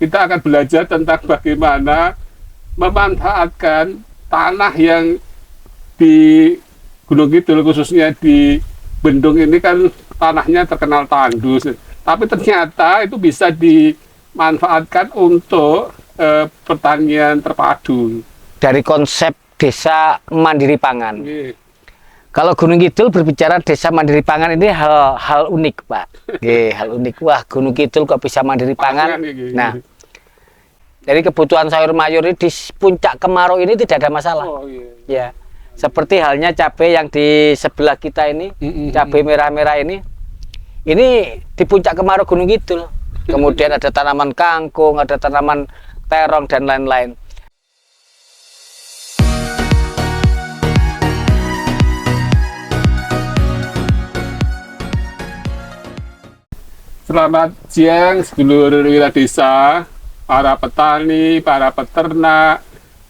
kita akan belajar tentang bagaimana memanfaatkan tanah yang di Gunung Kidul, khususnya di Bendung ini kan tanahnya terkenal tandus, tapi ternyata itu bisa dimanfaatkan untuk pertanian terpadu. Dari konsep desa mandiri pangan. Oke. Kalau Gunung Kidul berbicara desa mandiri pangan ini hal unik, Pak. Hal unik. Wah, Gunung Kidul kok bisa mandiri pangan. Nah, dari kebutuhan sayur mayur ini di puncak kemarau ini tidak ada masalah. Oh, iya. Ya, seperti halnya cabai yang di sebelah kita ini, cabai merah-merah ini di puncak kemarau Gunung Kidul. Kemudian ada tanaman kangkung, ada tanaman terong dan lain-lain. Selamat siang sedulur wira desa, para petani, para peternak,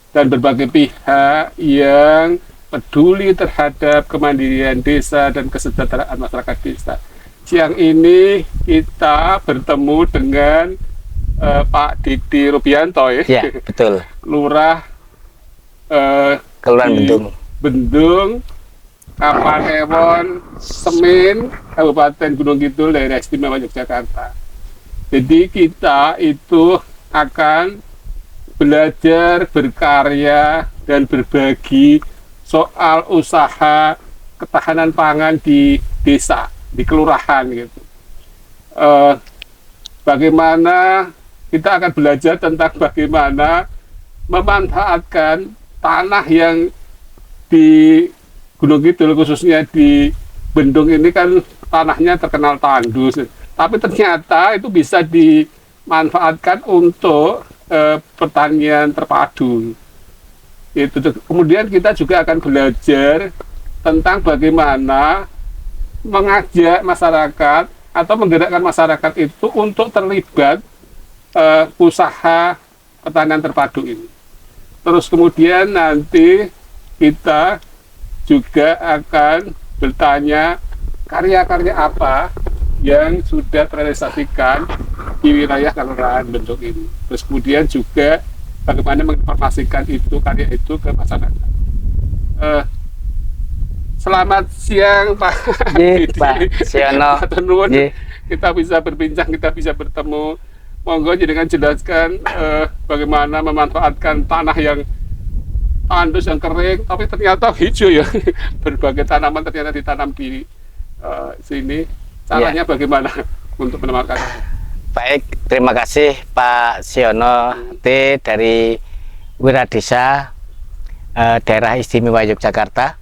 dan berbagai pihak yang peduli terhadap kemandirian desa dan kesejahteraan masyarakat desa. Siang ini kita bertemu dengan Pak Didi Rubianto, Ya, betul. Lurah Kelurahan di Bendung. Bendung, Kapanewon, Semin, Kabupaten Gunung Kidul, Daerah Istimewa Yogyakarta. Jadi kita itu akan belajar, berkarya, dan berbagi soal usaha ketahanan pangan di desa, di kelurahan gitu. Bagaimana kita akan belajar tentang bagaimana memanfaatkan tanah yang di Gunung Kidul, khususnya di Bendung ini kan tanahnya terkenal tandus, tapi ternyata itu bisa dimanfaatkan untuk pertanian terpadu. Kemudian kita juga akan belajar tentang bagaimana mengajak masyarakat atau menggerakkan masyarakat itu untuk terlibat usaha pertanian terpadu ini. Terus kemudian nanti kita juga akan bertanya karya-karya apa yang sudah terrealisasikan di wilayah Kelurahan Bendung ini. Terus kemudian juga bagaimana menginformasikan karya itu ke masyarakat. Selamat siang Pak Didi. Pak Siono. Kita bisa berbincang, kita bisa bertemu. Monggo jenengan jelaskan bagaimana memanfaatkan tanah yang tandus, yang kering, tapi ternyata hijau ya. Berbagai tanaman ternyata ditanam di sini. Caranya bagaimana untuk memanfaatkan? Baik, terima kasih Pak Siono T dari Wiradesa Daerah Istimewa Yogyakarta.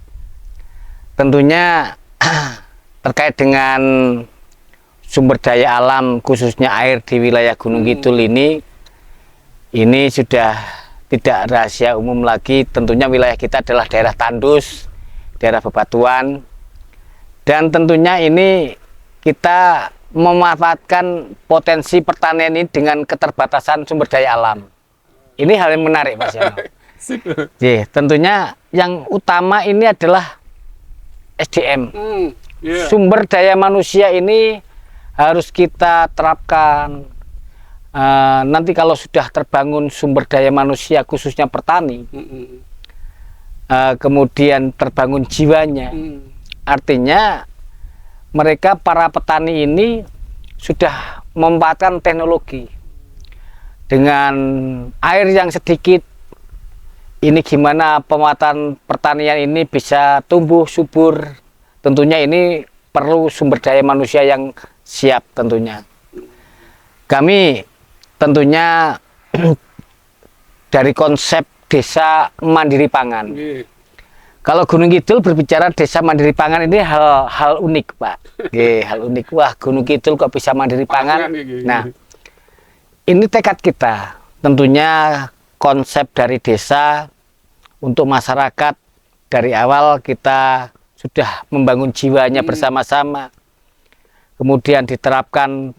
Tentunya terkait dengan sumber daya alam, khususnya air di wilayah Gunung Kidul ini sudah tidak rahasia umum lagi. Tentunya wilayah kita adalah daerah tandus, daerah bebatuan, dan tentunya ini kita memanfaatkan potensi pertanian ini dengan keterbatasan sumber daya alam. Ini hal yang menarik, Pak Siono. Tentunya yang utama ini adalah SDM. Sumber daya manusia ini harus kita terapkan. Nanti kalau sudah terbangun sumber daya manusia, khususnya petani, kemudian terbangun jiwanya, artinya mereka para petani ini sudah memanfaatkan teknologi. Dengan air yang sedikit, ini gimana pemanfaatan pertanian ini bisa tumbuh subur. Tentunya ini perlu sumber daya manusia yang siap tentunya. Kami tentunya dari konsep desa mandiri pangan. Kalau Gunung Kidul berbicara desa mandiri pangan ini hal unik, Pak. Hal unik. Wah, Gunung Kidul kok bisa mandiri pangan. Nah, ini tekad kita. Tentunya konsep dari desa untuk masyarakat dari awal kita sudah membangun jiwanya bersama-sama. Kemudian diterapkan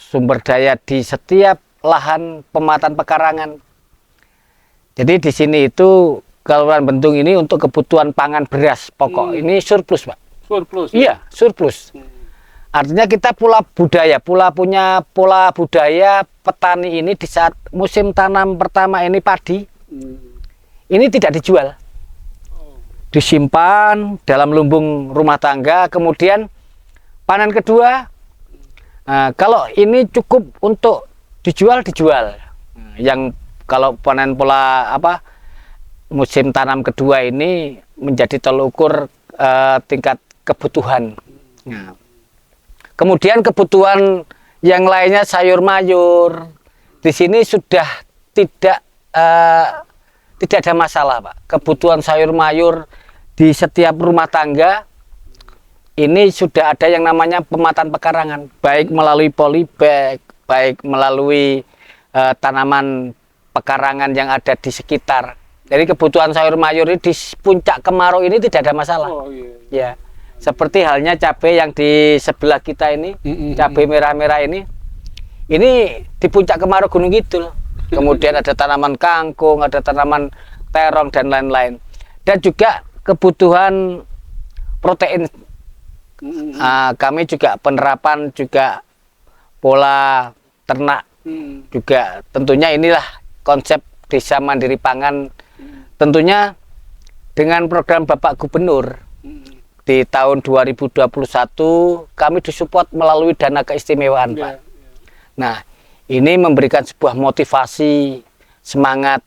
sumber daya di setiap lahan pemanfaatan pekarangan. Jadi di sini itu Kelurahan Bendung ini untuk kebutuhan pangan beras pokok ini surplus, Pak. Surplus. Iya, surplus. Artinya kita punya pola budaya petani ini di saat musim tanam pertama ini padi, ini tidak dijual, disimpan dalam lumbung rumah tangga, kemudian panen kedua. Nah, kalau ini cukup untuk dijual. Yang kalau panen pola musim tanam kedua ini menjadi tolak ukur tingkat kebutuhan. Nah, kemudian kebutuhan yang lainnya sayur mayur di sini sudah tidak ada masalah, Pak. Kebutuhan sayur mayur di setiap rumah tangga ini sudah ada yang namanya pemetaan pekarangan, baik melalui polybag, baik melalui tanaman pekarangan yang ada di sekitar. Jadi kebutuhan sayur mayur ini di puncak kemarau ini tidak ada masalah. Ya, seperti halnya cabai yang di sebelah kita ini, cabai merah-merah ini di puncak kemarau Gunung Kidul. Kemudian ada tanaman kangkung, ada tanaman terong dan lain-lain. Dan juga kebutuhan protein. Kami juga penerapan juga pola ternak juga. Tentunya inilah konsep Desa Mandiri Pangan. Tentunya dengan program Bapak Gubernur di tahun 2021 kami disupport melalui dana keistimewaan, Pak. Nah, ini memberikan sebuah motivasi, semangat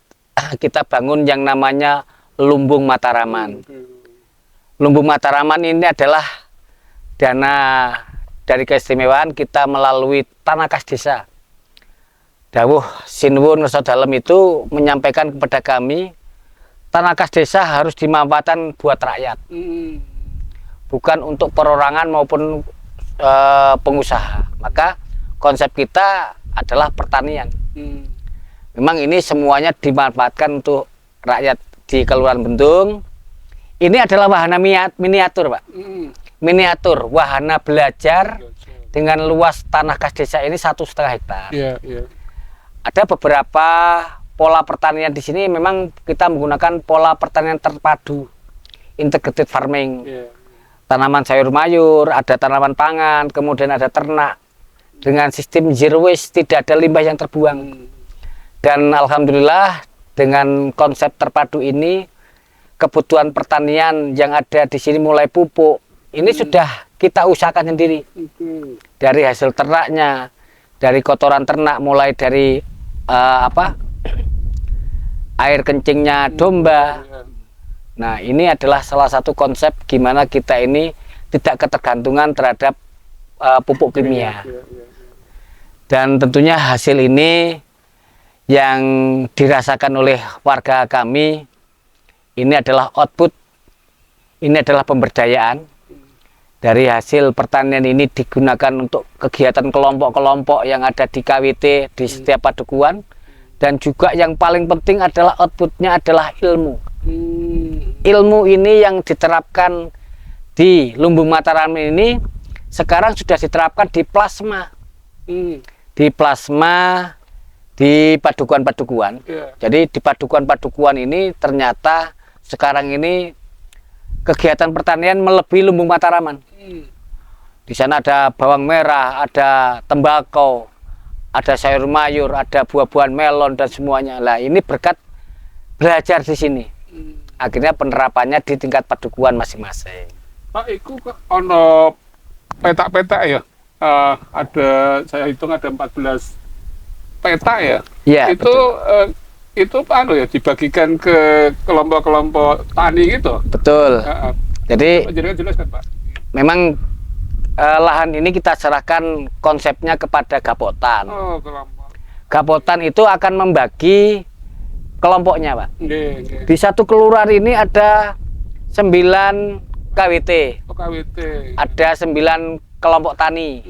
kita bangun yang namanya Lumbung Mataraman. Lumbung Mataraman ini adalah dana dari keistimewaan kita melalui Tanah Kas Desa. Dawuh Sinuwun Ngerso Dalem itu menyampaikan kepada kami, Tanah Kas Desa harus dimanfaatkan buat rakyat, bukan untuk perorangan maupun pengusaha. Maka konsep kita adalah pertanian. Memang ini semuanya dimanfaatkan untuk rakyat di Kelurahan Bentung. Ini adalah wahana miniatur, Pak. Miniatur wahana belajar dengan luas Tanah Kas Desa ini 1,5 hektar. Ada beberapa pola pertanian di sini, memang kita menggunakan pola pertanian terpadu, integrated farming. Tanaman sayur mayur, ada tanaman pangan, kemudian ada ternak dengan sistem zero waste, tidak ada limbah yang terbuang. Dan alhamdulillah dengan konsep terpadu ini, kebutuhan pertanian yang ada di sini mulai pupuk ini sudah kita usahakan sendiri. Dari hasil ternaknya, dari kotoran ternak, mulai dari air kencingnya domba. Nah, ini adalah salah satu konsep gimana kita ini tidak ketergantungan terhadap pupuk kimia. Dan tentunya hasil ini yang dirasakan oleh warga kami, ini adalah output, ini adalah pemberdayaan. Dari hasil pertanian ini digunakan untuk kegiatan kelompok-kelompok yang ada di KWT di setiap padukuhan. Dan juga yang paling penting adalah outputnya adalah ilmu. Ilmu ini yang diterapkan di Lumbung Mataram ini sekarang sudah diterapkan di plasma. Di plasma di padukuhan-padukuhan. Jadi di padukuhan-padukuhan ini ternyata sekarang ini kegiatan pertanian melebihi Lumbung Mataraman. Di sana ada bawang merah, ada tembakau, ada sayur mayur, ada buah-buahan melon dan semuanya. Lah ini berkat belajar di sini. Akhirnya penerapannya di tingkat padukuhan masing-masing. Pak, itu ono peta-peta ya. Ada, saya hitung ada 14 peta ya. Iya, itu ya dibagikan ke kelompok-kelompok tani gitu. Betul. Jadi jelaskan, Pak. Memang lahan ini kita serahkan konsepnya kepada Gapotan. Kelompok. Gapotan itu akan membagi kelompoknya, Pak. Di satu kelurahan ini ada 9 KWT. KWT. Ada 9 kelompok tani.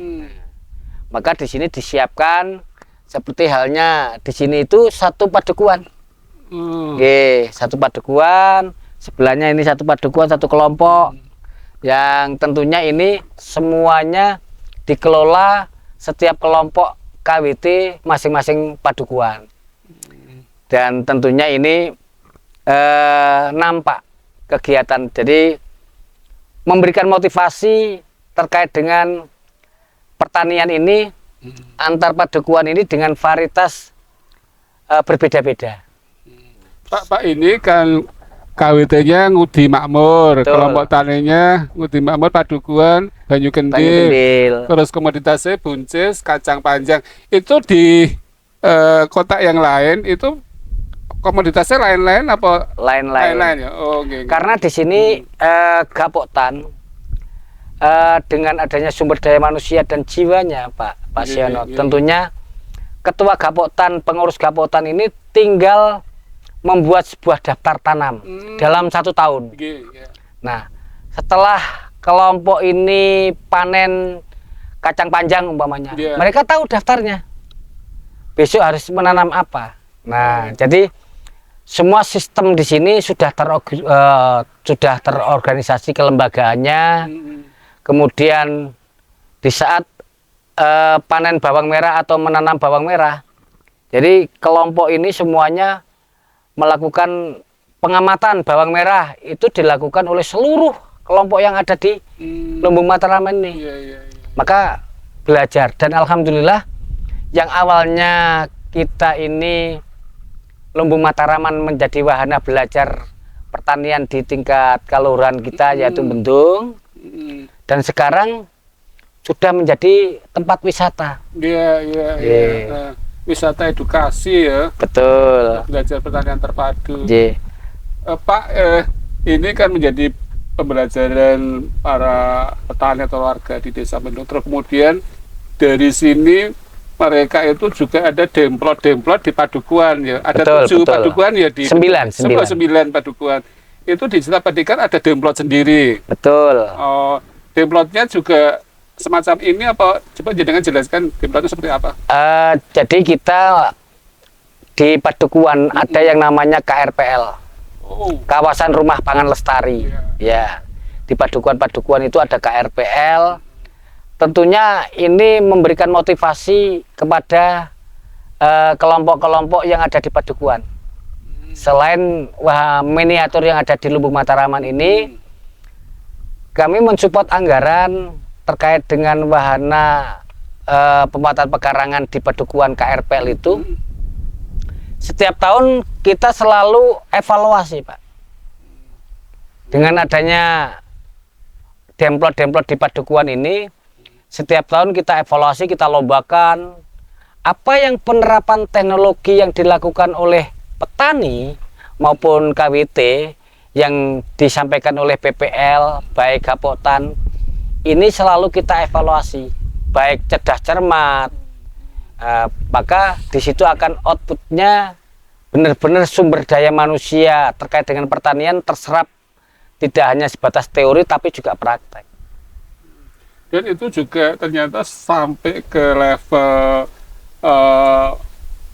Maka di sini disiapkan seperti halnya di sini itu satu padukuhan. Satu padukuhan, sebelahnya ini satu padukuhan, satu kelompok. Yang tentunya ini semuanya dikelola setiap kelompok KWT masing-masing padukuhan. Dan tentunya ini nampak kegiatan, jadi memberikan motivasi terkait dengan pertanian ini antar padukuhan ini dengan varietas berbeda-beda. Pak ini kan KWT-nya Ngudi Makmur, Betul. kelompok taninya Ngudi Makmur, padukuhan Banyu Banyu Kendil, Kendil. terus komoditasnya buncis, kacang panjang. Itu di kota yang lain itu komoditasnya lain-lain apa? Lain-lain. Ya. Oh, okay. Karena di sini Gapoktan dengan adanya sumber daya manusia dan jiwanya, Pak Siono, tentunya Ketua Gapoktan, pengurus Gapoktan ini tinggal membuat sebuah daftar tanam dalam 1 tahun. Nah, setelah kelompok ini panen kacang panjang umpamanya, mereka tahu daftarnya. Besok harus menanam apa. Nah, jadi semua sistem di sini sudah terorganisasi kelembagaannya. Kemudian di saat panen bawang merah atau menanam bawang merah, jadi kelompok ini semuanya melakukan pengamatan bawang merah itu dilakukan oleh seluruh kelompok yang ada di Lumbung Mataram ini. Maka belajar, dan alhamdulillah yang awalnya kita ini Lumbung Mataraman menjadi wahana belajar pertanian di tingkat kelurahan kita yaitu Bendung, dan sekarang sudah menjadi tempat wisata. Iya. Wisata edukasi ya. Betul. Belajar pertanian terpadu. Iya. Pak, ini kan menjadi pembelajaran para petani atau warga di Desa Bendung. Terus kemudian dari sini mereka itu juga ada demplot di padukuhan ya. Ada 7 padukuhan ya di 9 padukuhan. Itu di Desa Padikan ada demplot sendiri. Betul. Oh, demplotnya juga semacam ini apa? Coba jangan jelaskan demplotnya seperti apa. Jadi kita di padukuhan ada yang namanya KRPL, Kawasan Rumah Pangan Lestari. Ya, di padukuhan itu ada KRPL. Tentunya ini memberikan motivasi kepada kelompok-kelompok yang ada di padukuhan. Selain miniatur yang ada di Lumbung Mataraman ini, kami mensupport anggaran terkait dengan wahana pemanfaatan pekarangan di padukuhan KRPL itu. Setiap tahun kita selalu evaluasi, Pak. Dengan adanya demplot di padukuhan ini, setiap tahun kita evaluasi, kita lombakan apa yang penerapan teknologi yang dilakukan oleh petani maupun KWT yang disampaikan oleh PPL, baik Gapoktan, ini selalu kita evaluasi, baik cerdas cermat, maka di situ akan outputnya benar-benar sumber daya manusia terkait dengan pertanian terserap, tidak hanya sebatas teori tapi juga praktek. Dan itu juga ternyata sampai ke level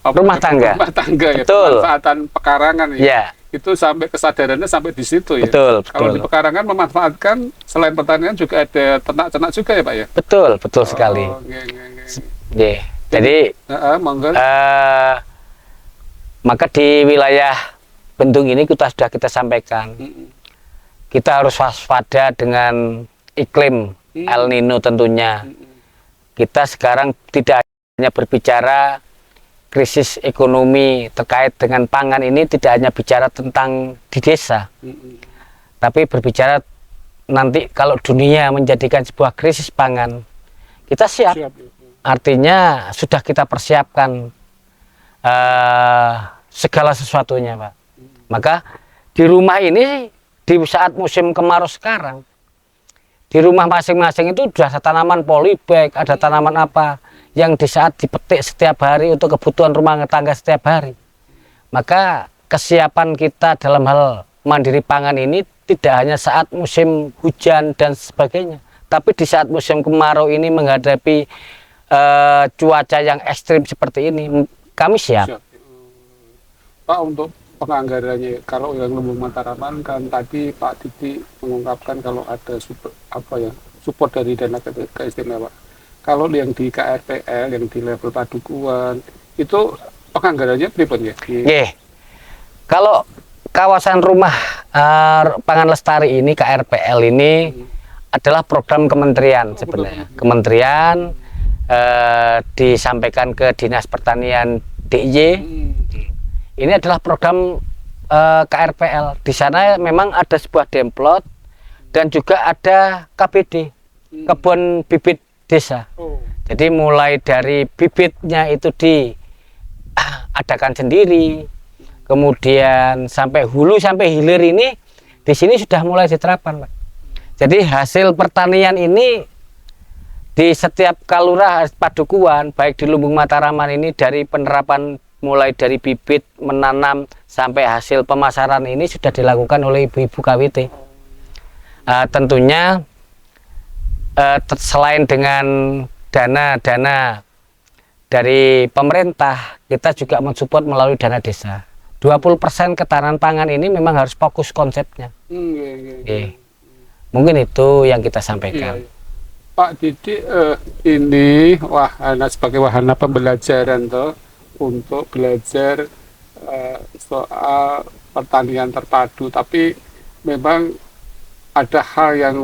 rumah tangga ya, betul. Pemanfaatan pekarangan ya. Itu sampai kesadarannya sampai di situ ya. Betul. Kalau di pekarangan memanfaatkan selain pertanian juga ada ternak-ternak juga ya Pak ya. Betul sekali. Jadi maka di wilayah Bendung ini sudah kita sampaikan, kita harus waspada dengan iklim El Nino tentunya. Kita sekarang tidak hanya berbicara krisis ekonomi terkait dengan pangan ini, tidak hanya bicara tentang di desa, tapi berbicara nanti kalau dunia menjadikan sebuah krisis pangan, kita siap. Artinya sudah kita persiapkan segala sesuatunya, Pak. Maka di rumah ini di saat musim kemarau sekarang, di rumah masing-masing itu sudah ada tanaman polybag, ada tanaman apa yang di saat dipetik setiap hari untuk kebutuhan rumah tangga setiap hari. Maka kesiapan kita dalam hal mandiri pangan ini tidak hanya saat musim hujan dan sebagainya, tapi di saat musim kemarau ini menghadapi cuaca yang ekstrim seperti ini, kami siap. Pak, untuk penganggarannya, kalau yang Lumbung Mataraman kan tadi Pak Didi mengungkapkan kalau ada support dari dana keistimewaan. Kalau yang di KRPL, yang di level padukuhan, itu penganggarannya pripun ya? Kalau kawasan rumah pangan lestari ini, KRPL ini adalah program kementerian sebenarnya. Kementerian disampaikan ke Dinas Pertanian DIY. Ini adalah program KRPL. Di sana memang ada sebuah demplot dan juga ada KBD, kebun bibit desa. Jadi mulai dari bibitnya itu diadakan sendiri, kemudian sampai hulu sampai hilir ini di sini sudah mulai diterapkan, Pak. Jadi hasil pertanian ini di setiap kalurah padukuan, baik di Lumbung Mataraman ini, dari penerapan mulai dari bibit, menanam sampai hasil pemasaran ini sudah dilakukan oleh ibu-ibu KWT. Tentunya selain dengan dana-dana dari pemerintah, kita juga mensupport melalui dana desa. 20% ketahanan pangan ini memang harus fokus konsepnya. Mungkin itu yang kita sampaikan. Pak Didi, ini wahana sebagai wahana pembelajaran toh, untuk belajar soal pertanian terpadu, tapi memang ada hal yang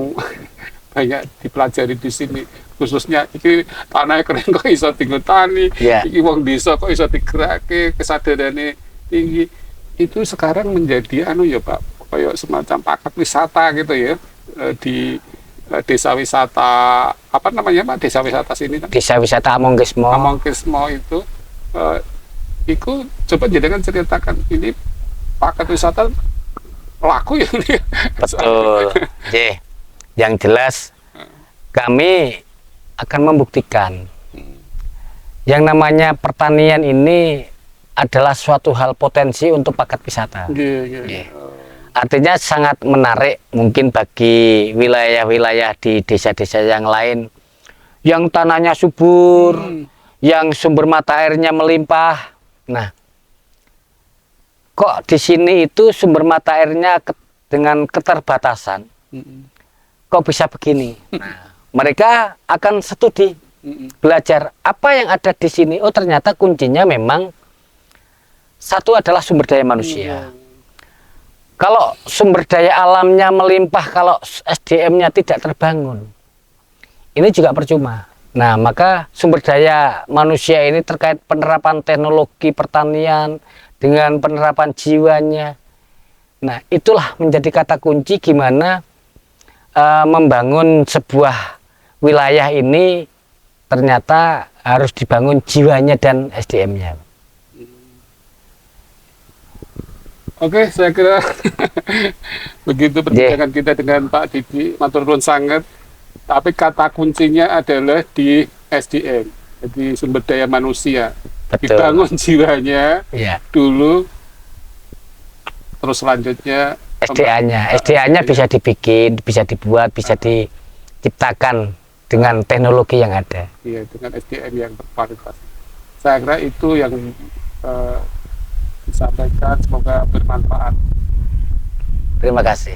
banyak dipelajari di sini, khususnya ini tanahnya keren kok iso tinggal tani, ini wong desa kok iso digerakke, kesadarannya tinggi. Itu sekarang menjadi ya Pak, kayak semacam paket wisata gitu ya, di desa wisata apa namanya Pak, desa wisata sini kan? Desa wisata Amongkesmo. Amongkesmo itu coba jadikan ceritakan ini paket wisata laku ya. Betul. Yang jelas kami akan membuktikan yang namanya pertanian ini adalah suatu hal potensi untuk paket wisata. Artinya sangat menarik mungkin bagi wilayah-wilayah di desa-desa yang lain yang tanahnya subur, yang sumber mata airnya melimpah. Nah, kok di sini itu sumber mata airnya dengan keterbatasan, kok bisa begini? Nah, mereka akan studi, belajar apa yang ada di sini. Oh, ternyata kuncinya memang satu adalah sumber daya manusia. Kalau sumber daya alamnya melimpah, kalau SDM-nya tidak terbangun, ini juga percuma. Nah, maka sumber daya manusia ini terkait penerapan teknologi pertanian dengan penerapan jiwanya. Nah, itulah menjadi kata kunci gimana membangun sebuah wilayah ini ternyata harus dibangun jiwanya dan SDM-nya. Oke, saya kira begitu perbincangan kita dengan Pak Didi, matur nuwun sangat. Tapi kata kuncinya adalah di SDM, jadi sumber daya manusia. Betul. Dibangun jiwanya dulu, terus selanjutnya SDA-nya bisa dibikin, bisa dibuat, bisa diciptakan dengan teknologi yang ada. Iya, dengan SDM yang berkualitas. Saya kira itu yang disampaikan, semoga bermanfaat. Terima kasih.